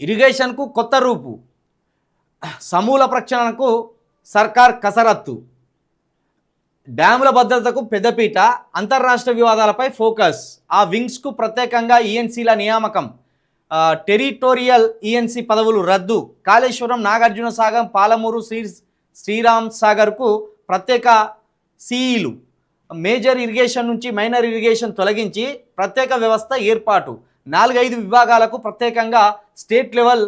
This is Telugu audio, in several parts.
ఇరిగేషన్కు కొత్త రూపు, సమూల ప్రక్షాళనకు సర్కార్ కసరత్తు, డ్యాముల భద్రతకు పెద్దపీట, అంతర్రాష్ట్ర వివాదాలపై ఫోకస్, ఆ వింగ్స్కు ప్రత్యేకంగా ఈఎన్సీల నియామకం, టెరిటోరియల్ ఈఎన్సీ పదవులు రద్దు, కాళేశ్వరం, నాగార్జున సాగర్, పాలమూరు, శ్రీరామ్ సాగర్కు ప్రత్యేక సిఈలు, మేజర్ ఇరిగేషన్ నుంచి మైనర్ ఇరిగేషన్ తొలగించి ప్రత్యేక వ్యవస్థ ఏర్పాటు, 4-5 విభాగాలకు ప్రత్యేకంగా స్టేట్ లెవెల్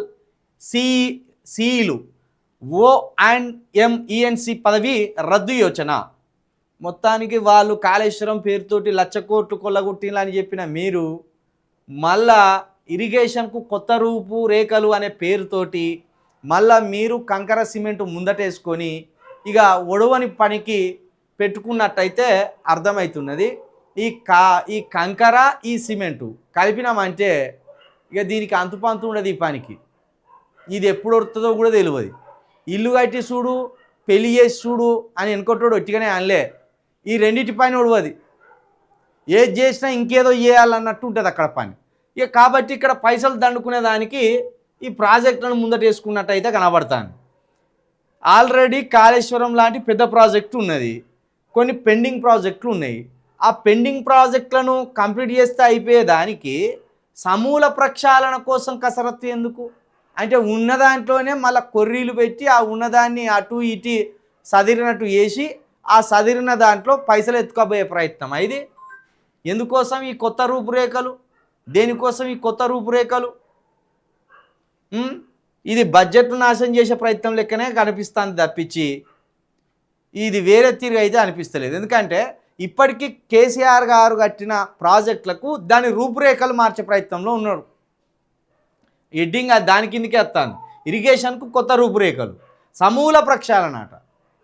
సిఈలు, ఓ&ఎంఈఎన్సీ పదవి రద్దు యోచన. మొత్తానికి వాళ్ళు కాళేశ్వరం పేరుతోటి 1,00,000 కోట్లు కొల్లగొట్టిలని చెప్పిన మీరు మళ్ళా ఇరిగేషన్కు కొత్త రూపు రేఖలు అనే పేరుతోటి మళ్ళా మీరు కంకర సిమెంట్ ముందటేసుకొని ఇక ఒడవని పనికి పెట్టుకున్నట్టయితే అర్థమవుతున్నది. ఈ కంకర ఈ సిమెంటు కలిపినామంటే ఇక దీనికి అంతుపంతు ఉండదు. ఈ పనికి ఇది ఎప్పుడు వస్తుందో కూడా తెలియదు. ఇల్లు కట్టి చూడు, పెళ్లి చేసి చూడు అని ఎన్కొట్టాడు ఒట్టిగానే అనలే. ఈ రెండింటి పైన ఒడవది. ఏది చేసినా ఇంకేదో చేయాలన్నట్టు ఉంటుంది అక్కడ పని. ఇక కాబట్టి ఇక్కడ పైసలు దండుకునే దానికి ఈ ప్రాజెక్టులను ముందటేసుకున్నట్టయితే కనబడతాను. ఆల్రెడీ కాళేశ్వరం లాంటి పెద్ద ప్రాజెక్టు ఉన్నది, కొన్ని పెండింగ్ ప్రాజెక్టులు ఉన్నాయి. ఆ పెండింగ్ ప్రాజెక్టులను కంప్లీట్ చేస్తే అయిపోయేదానికి సమూల ప్రక్షాళన కోసం కసరత్తు ఎందుకు అంటే ఉన్న దాంట్లోనే మళ్ళీ కొర్రీలు పెట్టి ఆ ఉన్నదాన్ని అటు ఇటు సదిరినట్టు చేసి ఆ సదిరిన దాంట్లో పైసలు ఎత్తుకోబోయే ప్రయత్నం. ఇది ఎందుకోసం ఈ కొత్త రూపురేఖలు, దేనికోసం ఈ కొత్త రూపురేఖలు? ఇది బడ్జెట్ను నాశనం చేసే ప్రయత్నం లెక్కనే కనిపిస్తుంది తప్పించి ఇది వేరే తీరుగా అయితే అనిపిస్తలేదు. ఎందుకంటే ఇప్పటికీ కేసీఆర్ గారు కట్టిన ప్రాజెక్టులకు దాని రూపురేఖలు మార్చే ప్రయత్నంలో ఉన్నారు. హెడ్డింగ్ దాని కిందకే వస్తాను. ఇరిగేషన్కు కొత్త రూపురేఖలు, సమూల ప్రక్షాళన అట.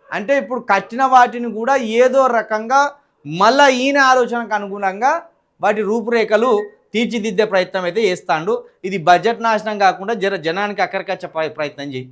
అంటే ఇప్పుడు కట్టిన వాటిని కూడా ఏదో రకంగా మళ్ళీ ఈయన ఆలోచనకు అనుగుణంగా వాటి రూపురేఖలు తీర్చిదిద్దే ప్రయత్నం అయితే చేస్తాడు. ఇది బడ్జెట్ నాశనం కాకుండా జనానికి అక్కడికొచ్చే ప్రయత్నం చేయి.